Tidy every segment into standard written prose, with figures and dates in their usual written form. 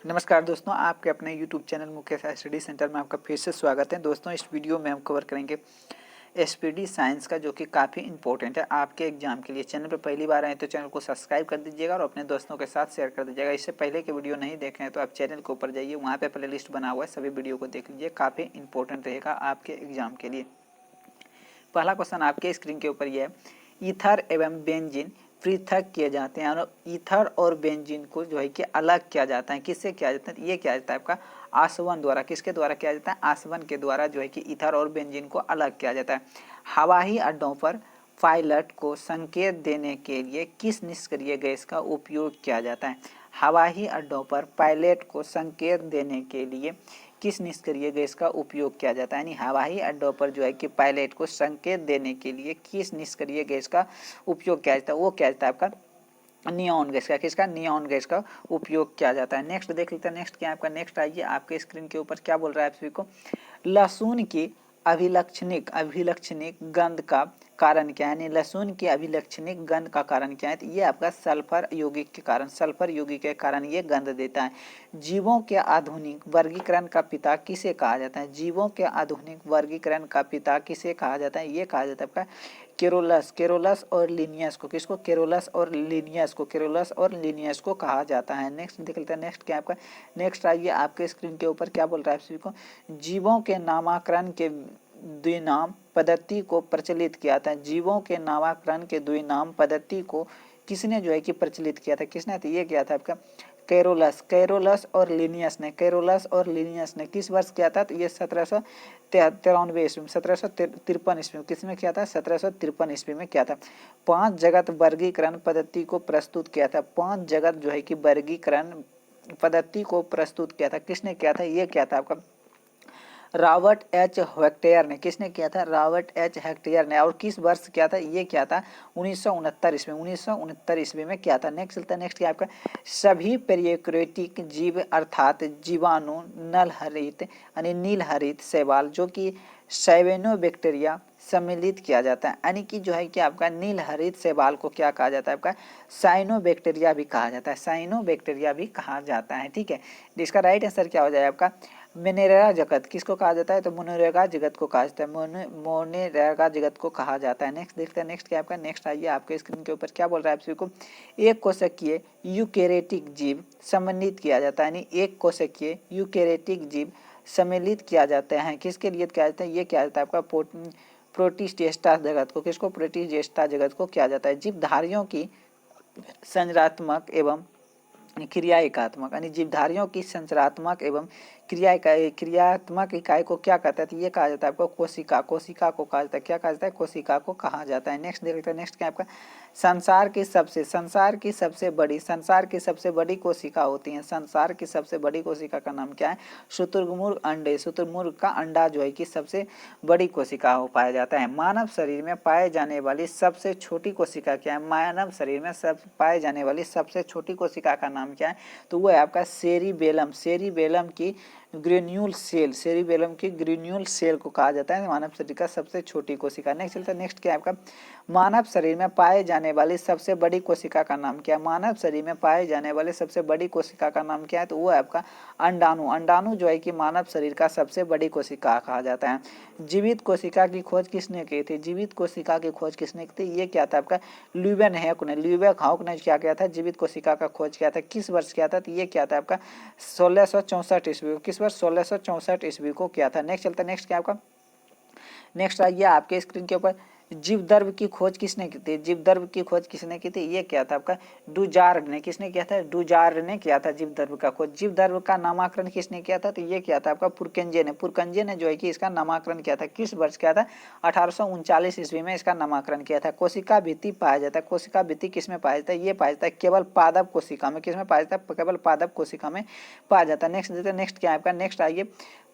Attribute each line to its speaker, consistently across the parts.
Speaker 1: नमस्कार दोस्तों, आपके अपने YouTube channel Mukesh study centre में आपका फिर से स्वागत है। दोस्तों, इस वीडियो में हम कवर करेंगे एसपीडी साइंस का, जो कि काफ़ी इंपॉर्टेंट है आपके एग्जाम के लिए। चैनल पर पहली बार आए तो चैनल को सब्सक्राइब कर दीजिएगा और अपने दोस्तों के साथ शेयर कर दीजिएगा। इससे पहले के वीडियो नहीं देखे हैं तो आप चैनल के ऊपर जाइए, वहाँ पर प्ले लिस्ट बना हुआ है, सभी वीडियो को देख लीजिए, काफ़ी इंपॉर्टेंट रहेगा आपके एग्जाम के लिए। पहला क्वेश्चन आपके स्क्रीन के ऊपर यह है, ईथर एवं बेंजीन पृथक किए जाते हैं और ईथर और बेंजीन को जो है कि अलग किया जाता है। किससे किया जाता है? ये किया जाता है आपका आसवन द्वारा। किसके द्वारा किया जाता है? आसवन के द्वारा जो है कि ईथर और बेंजीन को अलग किया जाता है। हवाई अड्डों पर पायलट को संकेत देने के लिए किस निष्क्रिय गैस का उपयोग किया जाता है? हवाई अड्डों पर पायलट को संकेत देने के लिए किस निष्क्रिय गैस का उपयोग किया जाता है? यानी हवाई अड्डों पर जो है कि पायलट को संकेत देने के लिए किस निष्क्रिय गैस का उपयोग किया जाता है? वो क्या जाता है आपका नियॉन गैस का। किसका? नियॉन गैस का उपयोग किया जाता है। नेक्स्ट देख लेते हैं। नेक्स्ट क्या है आपका? नेक्स्ट आइए, आपके स्क्रीन के ऊपर क्या बोल रहा है आप सभी को, लहसुन की अभिलक्षणिक गंध का कारण क्या है? यानी लहसुन की अभिलक्षणिक गंध का कारण क्या है? तो ये आपका सल्फर यौगिक के कारण, सल्फर यौगिक के कारण ये गंध देता है। जीवों के आधुनिक वर्गीकरण का पिता किसे कहा जाता है? जीवों के आधुनिक वर्गीकरण का पिता किसे कहा जाता है? ये कहा जाता है आपका केरोलस और लिनियस को। किसको? केरोलस और लिनियस को कहा जाता है। नेक्स्ट देख लेते हैं। नेक्स्ट क्या आपका? नेक्स्ट आइए, आपके स्क्रीन के ऊपर क्या बोल रहा है आप सभी को, जीवों के नामकरण के द्विनाम पद्धति को प्रचलित किया था। जीवों के नामकरण के द्विनाम पद्धति को किसने जो है कि प्रचलित किया था? किसने? तो ये किया था आपका कैरोलस और लिनियस ने किस वर्ष किया था? तो ये 1793 ईस्वी में, 1753 ईस्वी में। किसमें किया था? 1753 ईस्वी में किया था। 5 जगत वर्गीकरण पद्धति को प्रस्तुत किया था। 5 जगत जो है कि वर्गीकरण पद्धति को प्रस्तुत किया था। किसने किया था? ये किया था आपका रॉबर्ट एच हेक्टेयर ने। किसने किया था? रॉबर्ट एच हेक्टेयर ने। और किस वर्ष किया था? ये किया था 1969 ईस्वी में। 1969 ईस्वी में किया था। नेक्स्ट चलता है। नेक्स्ट क्या आपका? सभी प्रोकैरियोटिक जीव अर्थात जीवाणु नलहरित यानी नीलहरित शैवाल, जो कि साइनोबैक्टीरिया सम्मिलित किया जाता है। यानी कि जो है कि आपका नीलहरित शैवाल को क्या कहा जाता है? आपका साइनोबैक्टीरिया भी कहा जाता है। साइनोबैक्टीरिया भी कहा जाता है। ठीक है, इसका राइट आंसर क्या हो जाएगा आपका? मोनेरेगा जगत। किसको कहा जाता है? तो मोनेरेगा जगत को कहा जाता है। मोनेरेगा जगत को कहा जाता है। नेक्स्ट देखते हैं। नेक्स्ट क्या आपका? नेक्स्ट आइए, आपके स्क्रीन के ऊपर क्या बोल रहा है आप सभी को, एक कोशिकीय यूकेरेटिक जीव सम्मिलित किया जाता है। यानी एक कोशिकीय यूकेरेटिक जीव सम्मिलित किया जाता है। किसके लिए किया जाता है? ये किया जाता है आपका प्रोटिस्टेटा जगत को। किसको? प्रोटिस्टेटा जगत को किया जाता है। जीवधारियों की संरचनात्मक एवं क्रिया एकात्मक, यानी जीवधारियों की संरचनात्मक एवं क्रियात्मक इकाई को क्या कहता है? तो ये कहा जाता है आपको कोशिका को कहा जाता है। क्या कहा जाता है? कोशिका को कहा जाता है। नेक्स्ट देखते हैं। नेक्स्ट क्या आपका? संसार की सबसे बड़ी कोशिका होती है। संसार की सबसे बड़ी कोशिका का नाम क्या है? शुतुरमुर्ग अंडे। शुतुरमुर्ग का अंडा जो है कि सबसे बड़ी कोशिका हो पाया जाता है। मानव शरीर में पाए जाने वाली सबसे छोटी कोशिका क्या है? मानव शरीर में पाए जाने वाली सबसे छोटी कोशिका का नाम क्या है? तो वो है आपका सेरिबेलम। सेरिबेलम की ग्रेन्यूल सेल को कहा जाता है मानव शरीर का सबसे छोटी कोशिका। नेक्स्ट चलता है। नेक्स्ट क्या है आपका? मानव शरीर में पाए जाने वाली सबसे बड़ी कोशिका का नाम क्या है? मानव शरीर में पाए जाने वाली सबसे बड़ी कोशिका का नाम क्या है? तो वो है आपका अंडाणु। अंडाणु जो है कि मानव शरीर का सबसे बड़ी कोशिका कहा जाता है। जीवित कोशिका की खोज किसने की थी? जीवित कोशिका की खोज किसने की थी? ये क्या था आपका? ल्यूवेनहॉक ने क्या किया था? जीवित कोशिका का खोज किया था। किस वर्ष किया था? तो ये क्या था आपका 1664 ईस्वी को। किस वर्ष? 1664 ईस्वी को किया था। नेक्स्ट चलता है। नेक्स्ट क्या आपका? नेक्स्ट आइए, आपके स्क्रीन के ऊपर जीवदर्भ की खोज किसने की थी? जीवदर्भ की खोज किसने की थी? ये क्या था आपका? डुजार्ड ने। किसने किया था? डुजार्ड ने किया था जीवदर्भ का खोज। जीवदर्भ का नामकरण किसने किया था? तो ये किया था आपका पुरकंजे ने। पुरकंजे ने जो है कि इसका नामकरण किया था। किस वर्ष किया था? 1839 ईस्वी में इसका नामकरण किया था। कोशिका भित्ति पाया जाता है। कोशिका भित्ति किसमें पाया जाता है? ये पाया जाता है केवल पादप कोशिका में। किसमें पाया जाता है? केवल पादप कोशिका में पाया जाता है। नेक्स्ट देखते हैं। नेक्स्ट क्या है आपका? नेक्स्ट आइए,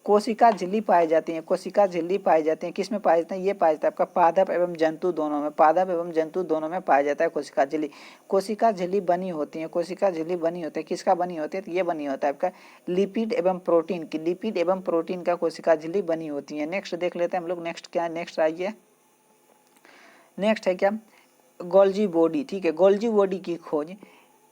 Speaker 1: कोशिका झिल्ली पाई जाती है। कोशिका झिल्ली पाई जाती है। किसमें पाए जाते हैं? ये पाया जाता है आपका पादप एवं जंतु दोनों में। पादप एवं जंतु दोनों में पाया जाता है कोशिका झिल्ली। कोशिका झिल्ली बनी होती है। कोशिका झिल्ली बनी होती है। किसका बनी होती है? तो ये बनी होता है आपका लिपिड एवं प्रोटीन की। लिपिड एवं प्रोटीन का कोशिका झिल्ली बनी होती है। नेक्स्ट देख लेते हैं हम लोग। नेक्स्ट क्या है? नेक्स्ट आइए, नेक्स्ट है क्या? Golgi body. ठीक है, गोल्जी बॉडी की खोज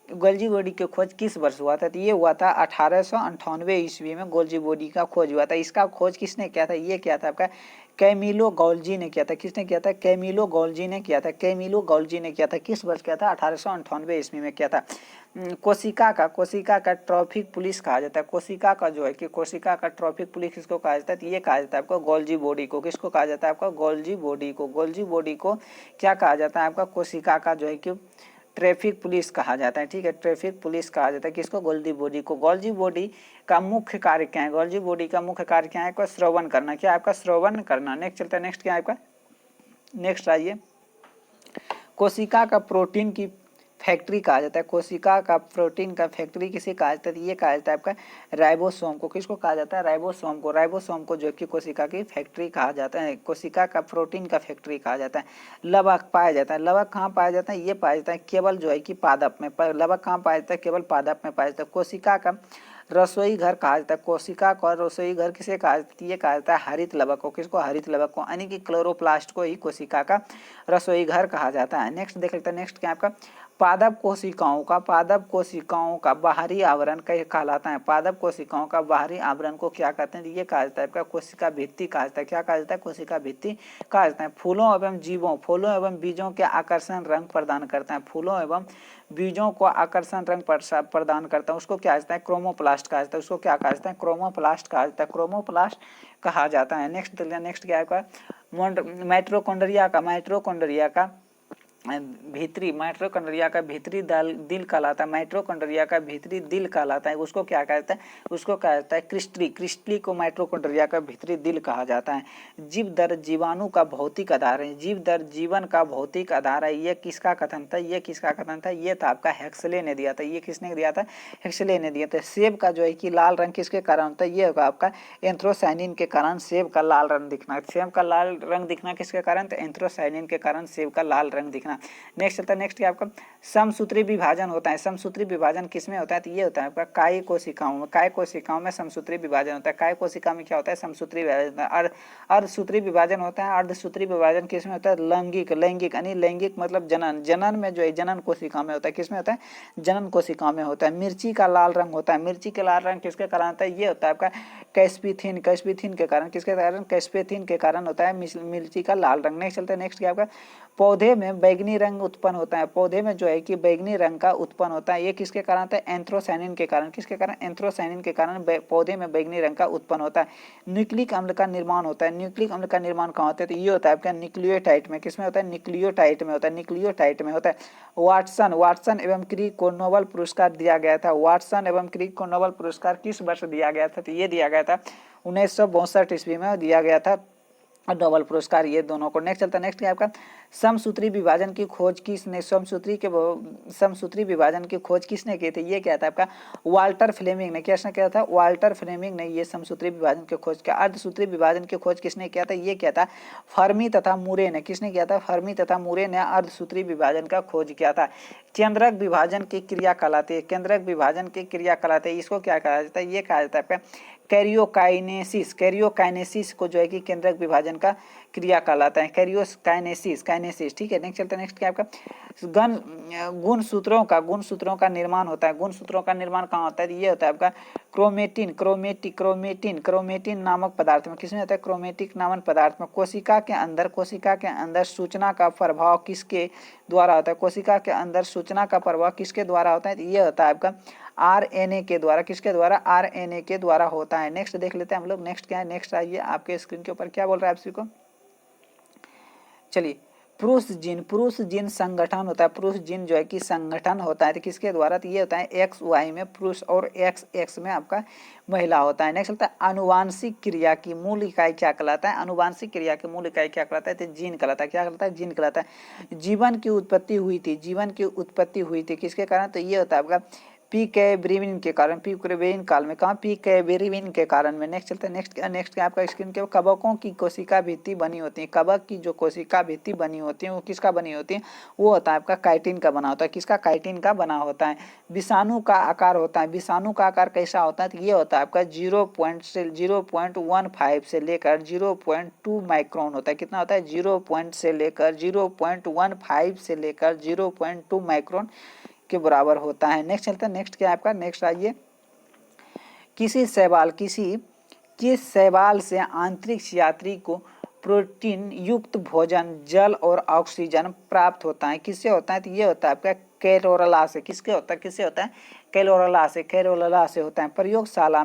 Speaker 1: गोल्जी बॉडी की खोज किस वर्ष हुआ था? तो ये हुआ था 1898 ईस्वी में गोल्जी बॉडी का खोज हुआ था। इसका खोज किसने किया था? ये किया था आपका कैमिलो गॉल्जी ने किया था। किसने किया था? कैमिलो गॉल्जी ने किया था। कैमिलो गॉल्जी ने किया था। किस वर्ष किया था? 1898 ईस्वी में किया था। कोशिका का ट्रैफिक पुलिस कहा जाता है। कोशिका का जो है कि कोशिका का ट्रैफिक पुलिस किसको कहा जाता है? तो ये कहा जाता है आपको गोल्जी बॉडी को। किसको कहा जाता है? आपका गोल्जी बॉडी को। गोल्जी बॉडी को क्या कहा जाता है? आपका कोशिका का जो है कि ट्रैफिक पुलिस कहा जाता है। ठीक है, ट्रैफिक पुलिस कहा जाता है किसको? गोल्जी बॉडी को। गोल्जी बॉडी का मुख्य कार्य क्या है? गोल्जी बॉडी का मुख्य कार्य क्या है? आपका श्रवण करना। क्या आपका? श्रवण करना। नेक्स्ट चलता है। नेक्स्ट क्या है आपका? नेक्स्ट आइए, कोशिका का प्रोटीन की फैक्ट्री कहा जाता है। कोशिका का प्रोटीन का फैक्ट्री किसे कहा जाता है? ये कहा जाता है आपका राइबोसोम को। किसको कहा जाता है? राइबोसोम को। राइबोसोम को जो कि कोशिका की फैक्ट्री कहा जाता है। कोशिका का प्रोटीन का फैक्ट्री कहा जाता है। लवक पाया जाता है। लवक कहाँ पाया जाता है? ये पाया जाता है केवल जो है कि पादप में। लवक कहाँ पाया जाता है? केवल पादप में पाया जाता है। कोशिका का रसोई घर कहा जाता है। कोशिका का रसोई घर किसे कहा जाता है? ये कहा जाता है हरित लवक को। किसको? हरित लवक को, यानी कि क्लोरोप्लास्ट को ही कोशिका का रसोई घर कहा जाता है। नेक्स्ट देख लेते हैं। नेक्स्ट क्या आपका? पादप कोशिकाओं का बाहरी आवरण कहलाता है। पादप कोशिकाओं का बाहरी आवरण को क्या कहते हैं? ये कहा जाता है आपका कोशिका भित्ति कहा जाता है। क्या कहा जाता है? कोशिका भित्ति कहा जाता है। फूलों एवं बीजों के आकर्षण रंग प्रदान करता है। फूलों एवं बीजों को आकर्षण रंग प्रदान करता है। उसको क्या कहता है? क्रोमोप्लास्ट कहा जाता है। उसको क्या कहा जाता है? क्रोमोप्लास्ट कहा जाता है। क्रोमोप्लास्ट कहा जाता है। नेक्स्ट क्या है? माइटोकॉन्ड्रिया का माइटोकॉन्ड्रिया का भीतरी दिल कहलाता है। माइटोकॉन्ड्रिया का भीतरी दिल कहलाता है। उसको क्या कहता है? उसको कहा जाता है क्रिस्टली को माइटोकॉन्ड्रिया का भीतरी दिल कहा जाता है। जीव दर जीवाणु का भौतिक आधार है। जीव दर जीवन का भौतिक आधार है। ये किसका कथन था? ये था आपका हेक्सले ने दिया था। ये किसने दिया था? हेक्सले ने दिया था। सेब का जो है कि लाल रंग किसके कारण होता है? ये होगा आपका एंथ्रोसाइनिन के कारण सेब का लाल रंग दिखना। सेब का लाल रंग दिखना किसके कारण? तो एंथ्रोसाइनिन के कारण सेब का लाल रंग दिखना। नेक्स्ट चलता है। नेक्स्ट क्या आपका? समसूत्री विभाजन होता है। समसूत्री विभाजन किसमें होता है? तो ये होता है आपका काय कोशिकाओं में। काय कोशिकाओं में समसूत्री विभाजन होता है। काय कोशिका में क्या होता है? समसूत्री विभाजन। अर्धसूत्री विभाजन होता है। अर्धसूत्री विभाजन किसमें होता है? लैंगिक यानी लैंगिक मतलब जनन में जो है जनन कोशिका में होता है। किसमें होता है? जनन कोशिका में होता है। मिर्ची का लाल रंग होता है। मिर्ची का लाल रंग किसके कारण होता है? ये होता है आपका कैस्पेथिन के कारण। किसके कारण? कैस्पेथिन के कारण होता है मिर्ची का लाल रंग। नेक्स्ट चलते हैं। नेक्स्ट क्या आपका? पौधे में बैगनी रंग उत्पन्न होता है। पौधे में जो है कि बैगनी रंग का उत्पन्न होता है। ये किसके कारण होता है? एंथ्रोसाइनिन के कारण। किसके कारण? एंथ्रोसाइनिन के कारण पौधे में बैगनी रंग का उत्पन्न होता है। न्यूक्लिक अम्ल का निर्माण होता है। न्यूक्लिक अम्ल का निर्माण कहाँ होता है? तो ये होता है आपका न्यूक्लियोटाइड में। किसमें होता है? न्यूक्लियोटाइड में होता है। न्यूक्लियोटाइड में होता है। वाटसन एवं क्रिक को नोबेल पुरस्कार दिया गया था। वाटसन एवं क्रिक को नोबेल पुरस्कार किस वर्ष दिया गया था? तो ये दिया गया था 1962 ईस्वी में दिया गया था नोबेल पुरस्कार ये दोनों को। नेक्स्ट चलता है। नेक्स्ट क्या आपका? समसूत्री विभाजन की खोज किसने? समसूत्री विभाजन की खोज किसने की थी? ये क्या था आपका? वाल्टर फ्लेमिंग ने। किसने किया था? वाल्टर फ्लेमिंग ने ये समसूत्री विभाजन की खोज किया। अर्धसूत्री विभाजन की खोज किसने किया था? ये क्या था? फर्मी तथा मुरे ने। किसने किया था? फर्मी तथा मुरे ने अर्धसूत्री विभाजन का खोज किया था। केंद्रक विभाजन की क्रिया कहलाती है। केंद्रक विभाजन की क्रिया कहलाती है। इसको क्या कहा जाता है? ये कहा जाता है आपका कैरियोकाइनेसिस को जो है कि केंद्रक विभाजन का क्रिया कहलाता है। कैरियोकाइनेसिस। ठीक है। नेक्स्ट चलते हैं। नेक्स्ट क्या आपका? गुण सूत्रों का निर्माण होता है। गुण सूत्रों का निर्माण कहाँ होता है? ये होता है आपका क्रोमेटिन नामक पदार्थ में। किसमें होता है? क्रोमेटिक नामक पदार्थ में। कोशिका के अंदर सूचना का प्रभाव किसके द्वारा होता है? कोशिका के अंदर सूचना का प्रभाव किसके द्वारा होता है? तो ये होता है आपका आरएनए के द्वारा। किसके द्वारा? आरएनए के द्वारा होता है। नेक्स्ट देख लेते हैं हम लोग। नेक्स्ट क्या है? नेक्स्ट आइए आपके स्क्रीन के ऊपर क्या बोल रहा है आप सभी को? चलिए, पुरुष जीन संगठन होता है। पुरुष जीन जो है कि संगठन होता है। तो किसके द्वारा? तो ये होता है XY में पुरुष और XX में आपका महिला होता है। नेक्स्ट होता है आनुवांशिक क्रिया की मूल इकाई क्या कहलाता है? आनुवांशिक क्रिया की मूल इकाई क्या कहलाता है? तो जीन कहलाता है। क्या कहलाता है? जीन कहलाता है। जीवन की उत्पत्ति हुई थी किसके कारण? तो ये होता है आपका पी कैबेरिन के कारण। पी कैबेरिन काल में। कहाँ? पी कैबेरिन के कारण में। नेक्स्ट चलते हैं। नेक्स्ट क्या आपका स्क्रीन के कवकों की कोशिका भित्ति बनी होती है। कवक की जो कोशिका भित्ति बनी होती है वो किसका बनी होती है? वो होता है आपका काइटिन का बना होता है। किसका? काइटिन का बना होता है। विषाणु का आकार होता है। विषाणु का आकार कैसा होता है? तो ये होता है आपका 0.15 से लेकर 0.2 माइक्रोन होता है। कितना होता है? 0 से लेकर 0.15 से लेकर 0.2 माइक्रोन के बराबर होता है। नेक्स्ट चलते हैं, नेक्स्ट क्या है आपका, नेक्स्ट आइए, किस शैवाल से अंतरिक्ष यात्री को प्रोटीन युक्त भोजन, जल और ऑक्सीजन प्राप्त होता है? किससे होता है? तो ये होता है आपका कैलोरला से। किसके होता है? किससे होता है? कैलोरला से। कैलोरला से होता है। प्रयोगशाला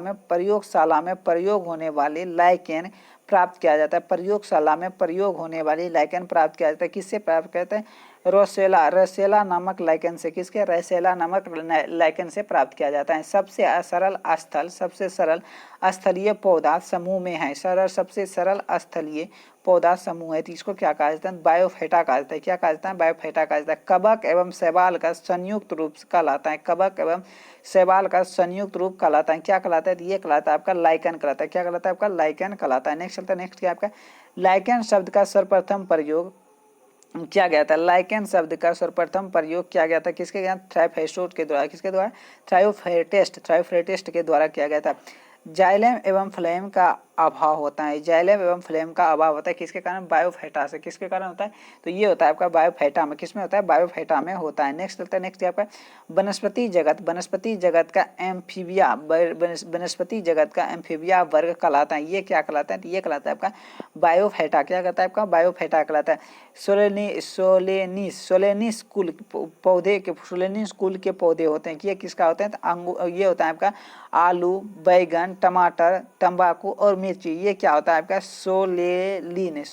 Speaker 1: में प्रयोग होने वाले लाइकेन प्राप्त किया जाता है। प्रयोगशाला में प्रयोग होने वाली लाइकेन प्राप्त किया जाता है। किससे प्राप्त करते हैं? रोसेला नामक लाइकेन से। किसके? रेसेला नामक लाइकेन से प्राप्त किया जाता है। सबसे सरल स्थलीय पौधा समूह में है। सबसे सरल स्थलीय पौधा समूह है, तो इसको क्या कहा जाता है? बायोफेटा कहा जाता है। क्या कहा जाता है? बायोफेटा कहा जाता है। कवक एवं शैवाल का संयुक्त रूप कहलाता है। कवक एवं शैवाल का संयुक्त रूप कहलाता है। क्या कहलाता है? ये कहलाता है आपका लाइकेन कहलाता है। क्या कहलाता है? आपका लाइकेन कहलाता है। नेक्स्ट चलता है, नेक्स्ट क्या आपका, लाइकेन शब्द का सर्वप्रथम प्रयोग किया गया था। लाइकेन शब्द का सर्वप्रथम प्रयोग किया गया था किसके द्वारा? थ्रायोफेस्टोट के द्वारा। किसके द्वारा? थ्रायोफ्रेटेस्ट के द्वारा किया गया था। जाइलम एवं फ्लेम का अभाव होता है। जाइलम एवं फ्लेम का अभाव होता है किसके कारण? बायोफेटा से। किसके कारण होता है? तो ये होता है आपका बायोफेटा में। किसमें होता है? बायोफेटा में होता है। नेक्स्ट चलता है, नेक्स्ट आपका वनस्पति जगत का एम्फीबिया, वनस्पति जगत का एम्फीबिया वर्ग कहलाता है। ये क्या कहलाता है? तो ये कहलाता है आपका बायोफेटा। क्या कहता है? आपका बायोफेटा कहलाता है। सोलेनिस कुल के पौधे होते हैं। ये किसका होता है? तो ये होता है आपका आलू, बैगन, टमाटर, तंबाकू और मिर्ची। ये क्या होता है आपका? सोलेलिन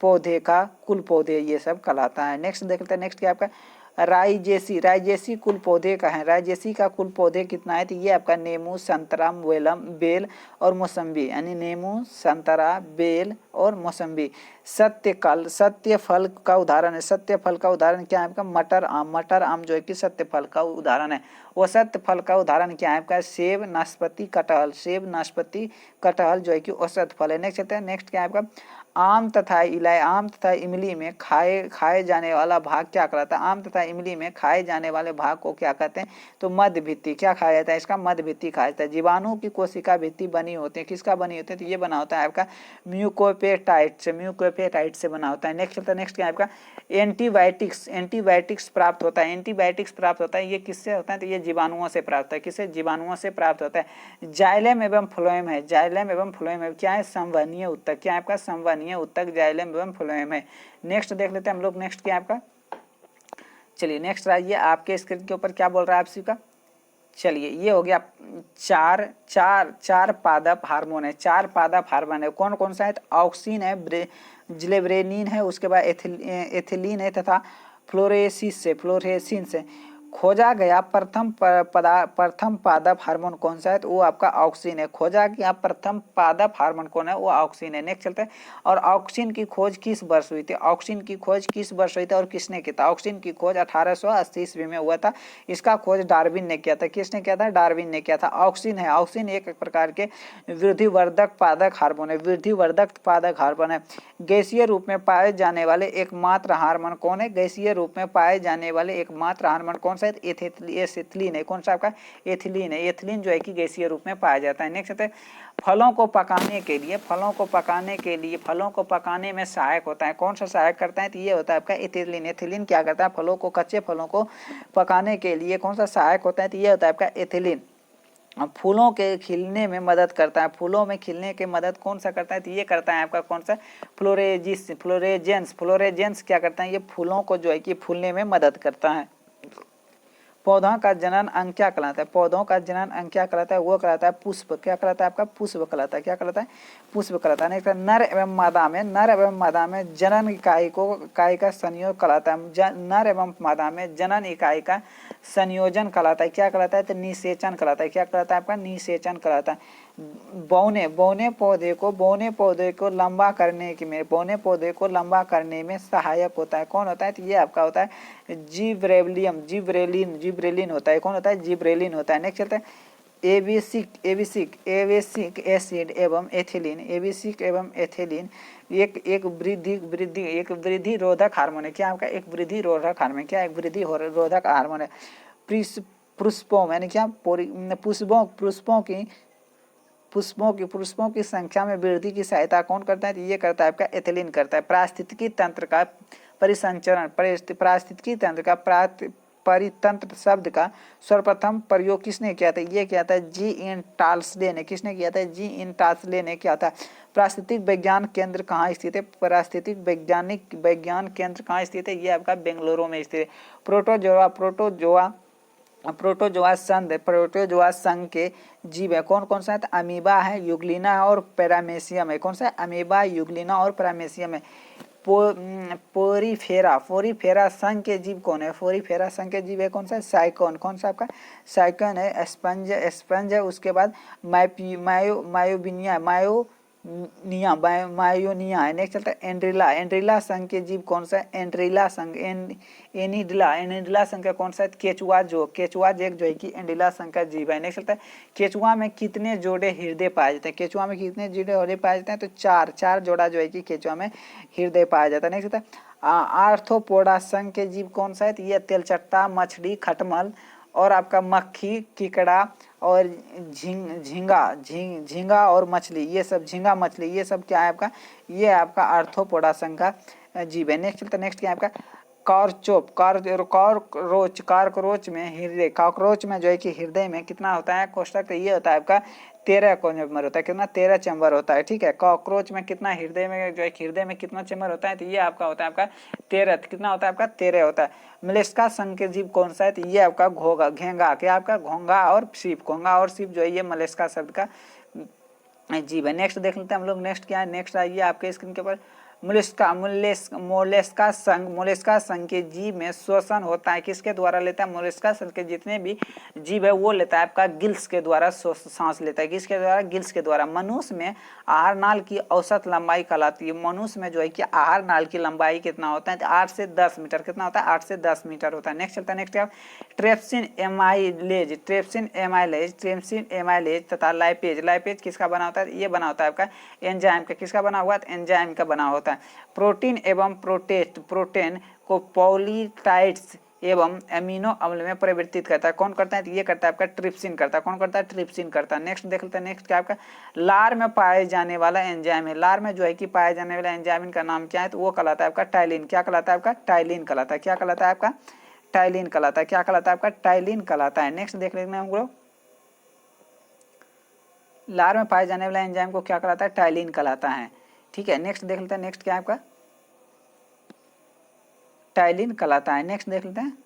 Speaker 1: पौधे का कुल पौधे ये सब कहलाता है। नेक्स्ट देखते हैं, नेक्स्ट क्या आपका राइजेसी कुल पौधे का है। राइजेसी का कुल पौधे कितना है? तो ये आपका नींबू, संतरा, बेल और मौसम्बी, यानी नींबू, संतरा, बेल और मौसम्बी। सत्य फल का उदाहरण है। सत्य फल का उदाहरण क्या है आपका? मटर आम जो है कि सत्य फल का उदाहरण है। वो सत्य फल का उदाहरण क्या है आपका? सेब, नाशपाती, कटहल जो है कि औसत फल है। नेक्स्ट चलते हैं, नेक्स्ट क्या है आपका आम तथा इमली में खाए जाने वाला भाग क्या कहलाता है? आम तथा इमली में खाए जाने वाले भाग को क्या कहते हैं? तो मध्य भित्ति। क्या खाया जाता है? इसका मध्य भित्ति खाया जाता है। जीवाणु की कोशिका भित्ति बनी होती है। किसका बनी होती है? तो ये बना होता है आपका म्यूकोपेटाइट से बना होता है। नेक्स्ट चलता है, नेक्स्ट क्या है आपका एंटीबायोटिक्स प्राप्त होता है। ये किससे होता है? तो ये जीवाणुओं से प्राप्त होता है। किससे? जीवाणुओं से प्राप्त होता है। जाइलम एवं फ्लोएम है। क्या है? संवहनीय उत्तक। क्या है आपका? संवहनीय उत्तक जाइलम एवं फ्लोएम है। नेक्स्ट देख लेते हैं हम लोग, नेक्स्ट क्या है आपका, चलिए नेक्स्ट आइए, आपके स्क्रीन के ऊपर क्या बोल रहा है आपसी का। चलिए ये हो गया चार पादप हार्मोन है। चार पादप हार्मोन है। कौन कौन सा है? तो ऑक्सिन है, जिलेब्रेनिन है, उसके बाद एथिलीन है तथा फ्लोरेसिन से खोजा गया प्रथम पादप हार्मोन कौन सा है? तो वो आपका ऑक्सिन है। खोजा गया प्रथम पादप हार्मोन कौन है? वो ऑक्सिन है। नेक्स्ट चलते हैं, और ऑक्सिन की खोज किस वर्ष हुई थी? ऑक्सिन की खोज किस वर्ष हुई थी और किसने किया था? ऑक्सिन की खोज 1880 ईस्वी में हुआ था। इसका खोज डार्विन ने किया था। किसने किया था? डार्विन ने किया था। ऑक्सिन है, ऑक्सिन एक प्रकार के वृद्धिवर्धक पादक हार्मोन है। गैसीय रूप में पाए जाने वाले एकमात्र हार्मोन कौन है? गैसीय रूप में पाए जाने वाले एकमात्र हार्मोन कौन सा है? एथिलीन है। कौन सा आपका? एथिलीन है। एथिलीन जो है कि गैसीय रूप में पाया जाता है। नेक्स्ट है फलों को पकाने में सहायक होता है। कौन सा सहायक करता है? तो ये होता है आपका एथिलीन। एथिलीन क्या करता है? कच्चे फलों को पकाने के लिए कौन सा सहायक होता है? तो ये होता है आपका एथिलीन। फूलों के खिलने में मदद करता है। फूलों में खिलने की मदद कौन सा करता है? तो ये करता है आपका कौन सा? फ्लोरेजेंस क्या करता है? ये फूलों को जो है कि फूलने में मदद करता है। पौधों का जनन अंग क्या कहलाता है? वो कहलाता है पुष्प। क्या कहलाता है आपका? पुष्प कहलाता है। क्या कहलाता है? पुष्प कहलाता है। नर एवं मादा में जनन इकाई का संयोग कहलाता है। नर एवं मादा में जनन इकाई का संयोजन कहलाता है। क्या कहलाता है? तो निषेचन कहलाता है। क्या कहलाता है आपका? निषेचन कहलाता है। बौने पौधे को लंबा करने में सहायक होता है। कौन होता है? तो ये आपका होता है जिब्रेलिन होता है। कौन होता है? जिब्रेलिन होता है। नेक्स्ट चलता है एविसिक एसिड एवं एथिलीन। एक वृद्धि रोधक हार्मोन है। क्या आपका? एक वृद्धि रोधक हार्मोन। क्या? एक वृद्धि रोधक हार्मोन है। पुष्पों यानी क्या? पुष्पों की संख्या में वृद्धि की सहायता कौन करता है? तो ये करता है आपका एथिलीन करता है। परिसंचरण पारिस्थितिकी तंत्र का परितंत्र शब्द का सर्वप्रथम प्रयोग किसने किया था? ये किया था जी इन टाल्सडे ने। किसने किया था? जी इन टाल्सडे ने किया था। पारिस्थितिक विज्ञान केंद्र कहाँ स्थित है? पारिस्थितिक वैज्ञानिक विज्ञान केंद्र कहाँ स्थित है? ये आपका बेंगलुरु में स्थित है। प्रोटोजोआ संघ के जीव है। कौन कौन सा है? अमीबा है, यूग्लिना है और पैरामेसियम है। कौन सा है? अमीबा, यूग्लिना और पैरामेसियम है। पोरीफेरा संघ के जीव कौन है? पोरीफेरा संघ के जीव है कौन सा? साइकोन। कौन सा आपका? साइकोन है। स्पंज है। उसके बाद मायोनिया है। नेक्स्ट चलता है एंड्रिला संघ के जीव कौन सा है? एंड्रिला संघ एनिड्ला संघ का कौन सा है? केचुआ जेक जो है कि एंड्रिला संघ का जीव है। नेक्स्ट चलता है केचुआ में कितने जोड़े हृदय पाए जाते हैं? केचुआ में कितने जोड़े हृदय पाए जाते हैं? तो चार जोड़ा जो है कि केचुआ में हृदय पाया जाता है। नेक्स्ट चलता है आर्थ्रोपोडा संघ के जीव कौन सा है? तो ये तेलचट्टा, मछली, खटमल और आपका मक्खी, किकड़ा और झींगा और मछली, ये सब झींगा मछली, ये सब क्या है आपका? ये आपका आर्थ्रोपोडा संघ का जीव है। नेक्स्ट चलता है नेक्स्ट क्या है आपका? कॉकरोच में हृदय, कॉकरोच में जो है कि हृदय में कितना होता है? कोष्ठक ये होता है आपका 13 चैम्बर होता है। कितना? 13 चैम्बर होता है। ठीक है, कॉकरोच में कितना हृदय में जो है हृदय में कितना चैम्बर होता है? तो ये आपका होता है आपका 13। कितना होता है आपका? 13 होता है। मलेस्का संघ के जीव कौन सा है? तो ये आपका घेंगा, क्या आपका? घोंगा और सीप जो है ये मलेस्का शब्द का जीव है। नेक्स्ट देख लेते हैं हम लोग। नेक्स्ट क्या है? नेक्स्ट आइए आपके स्क्रीन के ऊपर। मोलस्का संघ के जीव में श्वसन होता है। किसके द्वारा लेता है? मोलस्का संघ के जितने भी जीव है वो लेता है आपका गिल्स के द्वारा सांस लेता है। किसके द्वारा? गिल्स के द्वारा। मनुष्य में आहार नाल की औसत लंबाई कहलाती है। मनुष्य में जो है कि आहार नाल की लंबाई कितना होता है? तो 8 से 10 मीटर। कितना होता है? 8 से 10 मीटर होता है। नेक्स्ट चलता है नेक्स्ट क्या? ट्रेप्सिन एमाइलेज तथा लाइपेज किसका बना होता है? ये बना होता है आपका एंजाइम का। किसका बना हुआ? एंजाइम का बना होता है। प्रोटीन एवं प्रोटीन को पॉलीटाइड्स एवं एमिनो अम्ल में परिवर्तित करता है। कौन करता है? तो ये करता है आपका ट्रिप्सिन करता है। कौन करता है? ट्रिप्सिन करता है। नेक्स्ट देख लेते हैं नेक्स्ट क्या आपका? लार में पाए जाने वाला एंजाइम है। लार में जो है कि पाए जाने वाला एंजाइम का नाम क्या है? तो वो कहलाता है आपका टाइलिन। क्या कहलाता है आपका? टाइलिन कहलाता है। क्या कहलाता है आपका? टाइलिन कहलाता है। क्या कहलाता है आपका? टाइलिन कहलाता है। नेक्स्ट देख लेते हैं हम लोग। लार में पाए जाने वाला एंजाइम को क्या कहलाता है? टाइलिन कहलाता है। ठीक है, नेक्स्ट देख लेते हैं नेक्स्ट क्या है आपका? टाइलिन कहलाता है। नेक्स्ट देख लेते हैं।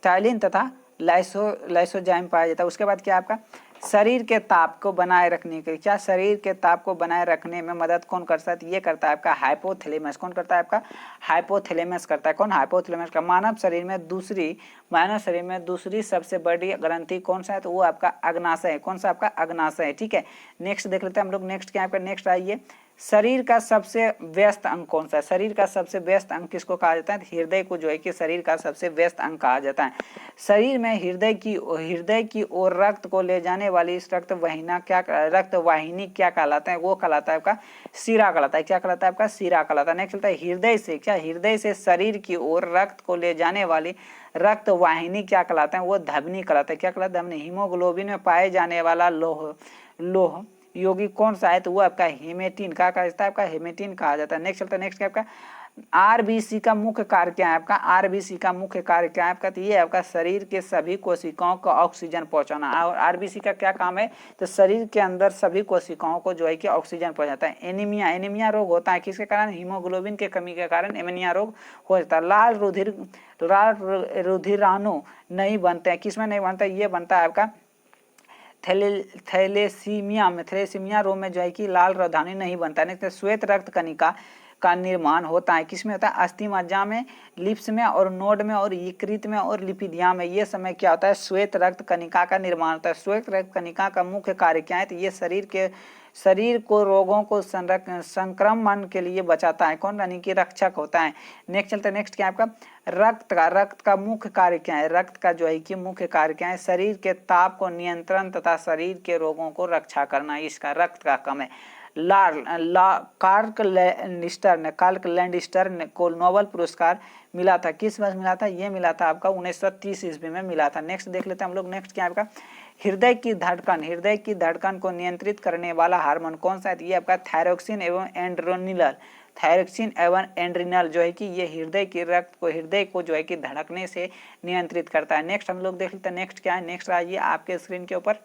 Speaker 1: टाइलिन तथा लाइसोजाइम पाया जाता है। उसके बाद क्या आपका? शरीर के ताप को बनाए रखने के क्या? शरीर के ताप को बनाए रखने में मदद कौन करता है? ये करता है आपका हाइपोथैलेमस। कौन करता है आपका? हाइपोथैलेमस करता है। कौन? हाइपोथैलेमस का। मानव शरीर में दूसरी सबसे बड़ी ग्रंथि कौन सा है? तो वो आपका अग्नाशय है। कौन सा आपका? अग्नाशय है। ठीक है, नेक्स्ट देख लेते हैं हम लोग। नेक्स्ट क्या आपका? नेक्स्ट आइए। शरीर का सबसे व्यस्त अंग कौन सा है? शरीर का सबसे व्यस्त अंग किसको कहा जाता है? हृदय को जो है कि शरीर का सबसे व्यस्त अंग कहा जाता है। शरीर में हृदय की ओर रक्त को ले जाने वाली इस रक्त वाहिनी क्या कहलाता है? वो कहलाता है आपका शिरा कहलाता है। क्या कहलाता है आपका? शिरा कहलाता है। नेक्स्ट चलता है हृदय से शरीर की ओर रक्त को ले जाने वाली रक्त वाहिनी क्या कहलाता है? वो धमनी कहलाता है। क्या कहलाता है? धमनी। हीमोग्लोबिन में पाए जाने वाला लोह योगी कौन सा है? तो वो आपका हेमेटिन का कहा जाता है। आपका हेमेटिन कहा जाता है। नेक्स्ट चलता है नेक्स्ट क्या आपका? आरबीसी का मुख्य कार्य क्या है आपका? आरबीसी का मुख्य कार्य क्या है आपका? तो ये आपका शरीर के सभी कोशिकाओं को ऑक्सीजन पहुंचाना। और आरबीसी का क्या काम है? तो शरीर के अंदर सभी कोशिकाओं को जो है कि ऑक्सीजन पहुंचाता है। एनीमिया रोग होता है किसके कारण? हीमोग्लोबिन के कमी के कारण एनीमिया रोग हो जाता है। लाल रुधिराणु नहीं बनते हैं। किसमें नहीं बनता? ये बनता है आपका थैलेसीमिया रोग में जो है कि लाल रुधिराणु नहीं बनता है। श्वेत रक्त कणिका का निर्माण होता है। किसमें होता है? अस्थि मज्जा में, लिप्स में और नोड में और यकृत में और लिपिडिया में। ये समय क्या होता है? श्वेत रक्त कणिका का निर्माण होता है। श्वेत रक्त कणिका का मुख्य कार्य क्या है? तो ये शरीर को रोगों को संक्रमण के लिए बचाता है। कौन? यानी कि रक्षक होता है। नेक्स्ट चलते हैं नेक्स्ट क्या है आपका? रक्त का मुख्य कार्य क्या है? रक्त का जो है कि मुख्य कार्य क्या है? शरीर के ताप को नियंत्रण तथा शरीर के रोगों को रक्षा करना, इसका रक्त का काम है। कार्ल लैंडिस्टर को नोबेल पुरस्कार मिला था। किस वर्ष मिला था? ये मिला था आपका 1930 ईस्वी में मिला था। नेक्स्ट देख लेते हैं हम लोग। नेक्स्ट क्या है आपका? हृदय की धड़कन को नियंत्रित करने वाला हार्मोन कौन सा है? ये आपका थायरोक्सिन एवं थायरोक्सिन एवं एड्रिनल जो है कि ये हृदय को जो है कि धड़कने से नियंत्रित करता है। नेक्स्ट हम लोग देख लेते हैं, नेक्स्ट क्या है। नेक्स्ट आइए आपके स्क्रीन के ऊपर।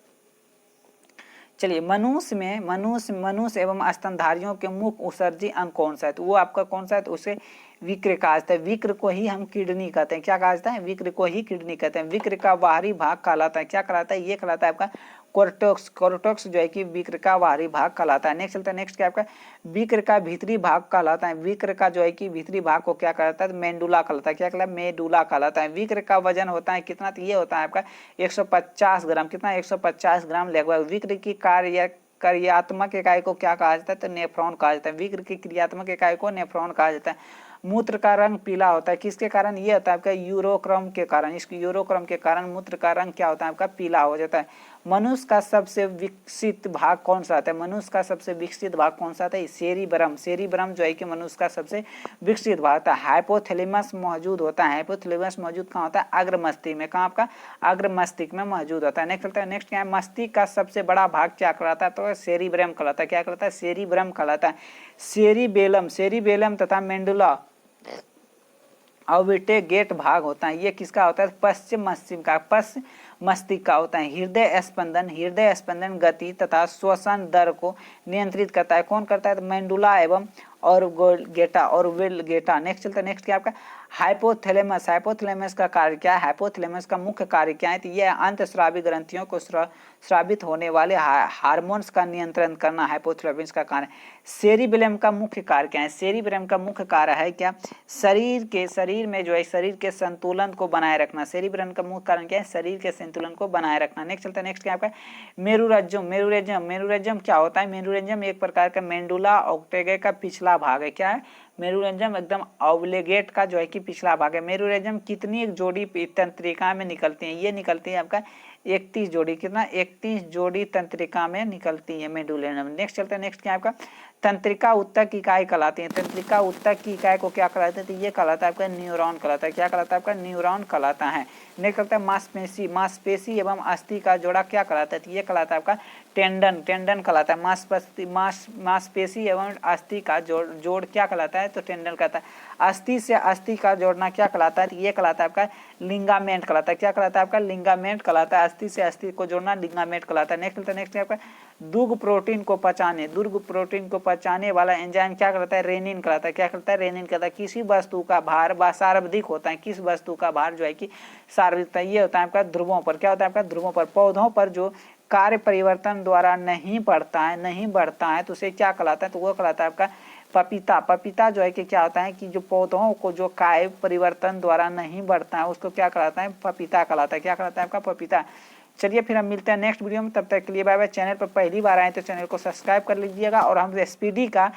Speaker 1: चलिए, मनुष्य एवं स्तनधारियों के मुख्य उत्सर्जी अंग कौन सा है, तो वो आपका कौन सा है, तो उसे विक्र कहा जाता है। विक्र को ही हम किडनी कहते हैं। क्या कहा जाता है, विक्र को ही किडनी कहते हैं। विक्र का बाहरी भाग कहलाता है, क्या कहलाता है, ये कहलाता है आपका कोर्टेक्स। कोर्टेक्स जो है कि विक्र का बाहरी भाग कहलाता है। नेक्स्ट चलता है, नेक्स्ट क्या आपका विक्र का भीतरी भाग कहलाता है। विक्र का जो है कि भीतरी भाग को क्या कहलाता है, मेडुला कहलाता है। क्या कहलाता है, मेडुला कहलाता है। विक्र का वजन होता है कितना, तो ये होता है आपका 150 ग्राम। कितना, 150 ग्राम लगभग। विक्र की क्रियात्मक इकाई को क्या कहा जाता है, तो नेफ्रॉन कहा जाता है। विक्र की क्रियात्मक इकाई को नेफ्रॉन कहा जाता है। मूत्र का रंग पीला होता है, किसके कारण, ये होता है आपका यूरोक्रम के कारण। इसकी यूरोक्रम के कारण मूत्र का रंग क्या होता है, आपका पीला हो जाता है। मनुष्य का सबसे विकसित भाग कौन सा आता है, मनुष्य का सबसे विकसित भाग कौन सा आता है, सेरिब्रम। सेरिब्रम जो है कि मनुष्य का सबसे विकसित भाग होता है। हाइपोथैलेमस मौजूद होता है। हाइपोथैलेमस मौजूद कहाँ होता है, अग्र मस्तिष्क में। कहाँ आपका, अग्र मस्तिष्क में मौजूद होता है। नेक्स्ट चलता है, नेक्स्ट क्या है, मस्तिष्क का सबसे बड़ा भाग क्या कहलाता है, तो सेरिब्रम कहलाता है। क्या कहलाता है, सेरिब्रम कहलाता है। सेरिबेलम तथा मेडुला ऑब्लिटेट भाग होता है, ये किसका होता है, पश्चिम मस्तिष्क का होता है। हृदय स्पंदन गति तथा श्वसन दर को नियंत्रित करता है। कौन करता है, तो मेडुला एवं और गेटा। नेक्स्ट चलता है, नेक्स्ट क्या आपका हाइपोथैलेमस। हाइपोथैलेमस का कार्य क्या है, हाइपोथैलेमस का मुख्य कार्य क्या है, तो यह अंतःस्रावी ग्रंथियों को स्रावित होने वाले हार्मोन्स का नियंत्रण करना हाइपोथैलेमस का कार्य। सेरिबेलम का मुख्य कार्य क्या है, सेरिबेलम का मुख्य कार्य है क्या, शरीर में जो है शरीर के संतुलन को बनाए रखना। सेरिबेलम का मुख्य कारण क्या है, शरीर के संतुलन को बनाए रखना। नेक्स्ट चलता है, नेक्स्ट क्या आपका मेरुरज्जम क्या होता है, मेरुरज्जम एक प्रकार का मेडुला ऑब्लिगेटा का पिछला भाग है। क्या है, मेरुरज्जम एकदम ऑब्लिगेट का जो है कि पिछला भाग है। मेरुरज्जम कितनी एक जोड़ी तंत्रिका में निकलती है, ये निकलती है आपका 31 जोड़ी। कितना, 31 जोड़ी तंत्रिका में निकलती है मेडुलेनम। नेक्स्ट चलता है, नेक्स्ट क्या आपका तंत्रिका उत्तक इकाई कहलाती है। तंत्रिका उत्तक की इकाई को क्या कहलाते हैं, तो ये कहलाता है आपका न्यूरॉन कहलाता है। क्या कहलाता है, आपका न्यूरॉन कहलाता है। नेक्स्ट कहता है मांसपेशी एवं अस्थि का जोड़ा क्या कहलाता है, तो ये कहलाता है आपका टेंडन कहलाता है। मांसपेशी एवं अस्थि का जोड़ क्या कहलाता है, तो टेंडन कहता है। अस्थि से अस्थि का जोड़ना क्या कहलाता है, तो ये कहलाता है आपका लिंगामेंट कहलाता है। क्या कहलाता है, आपका लिंगामेंट कहलाता है। अस्थि से अस्थि को जोड़ना लिंगामेंट कहलाता है। नेक्स्ट आपका दुर्ग प्रोटीन को पचाने वाला एंजाइम क्या कहलाता है, रेनिन कहलाता है। क्या कहलाता है, रेनिन कहलाता है। किसी वस्तु का भार सार्वधिक होता है, किस वस्तु का भार जो है कि सार्वधिक, ये होता है आपका ध्रुवों पर। क्या होता है आपका ध्रुवों पर। पौधों पर जो कार्य परिवर्तन द्वारा नहीं बढ़ता है तो उसे क्या कहलाता है, तो वो कहलाता है आपका पपीता जो है कि क्या होता है कि जो पौधों को जो कार्य परिवर्तन द्वारा नहीं बढ़ता है उसको क्या कहलाता है, पपीता कहलाता है। क्या कहलाता है, आपका पपीता। चलिए फिर हम मिलते हैं नेक्स्ट वीडियो में, तब तक के लिए बाय बाय। चैनल पर पहली बार आए तो चैनल को सब्सक्राइब कर लीजिएगा। और हम एसपीडी का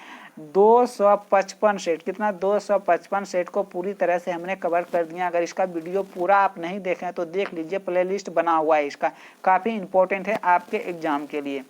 Speaker 1: 255 सेट, कितना 255 सेट को पूरी तरह से हमने कवर कर दिया। अगर इसका वीडियो पूरा आप नहीं देखें तो देख लीजिए, प्लेलिस्ट बना हुआ है इसका, काफ़ी इंपॉर्टेंट है आपके एग्जाम के लिए।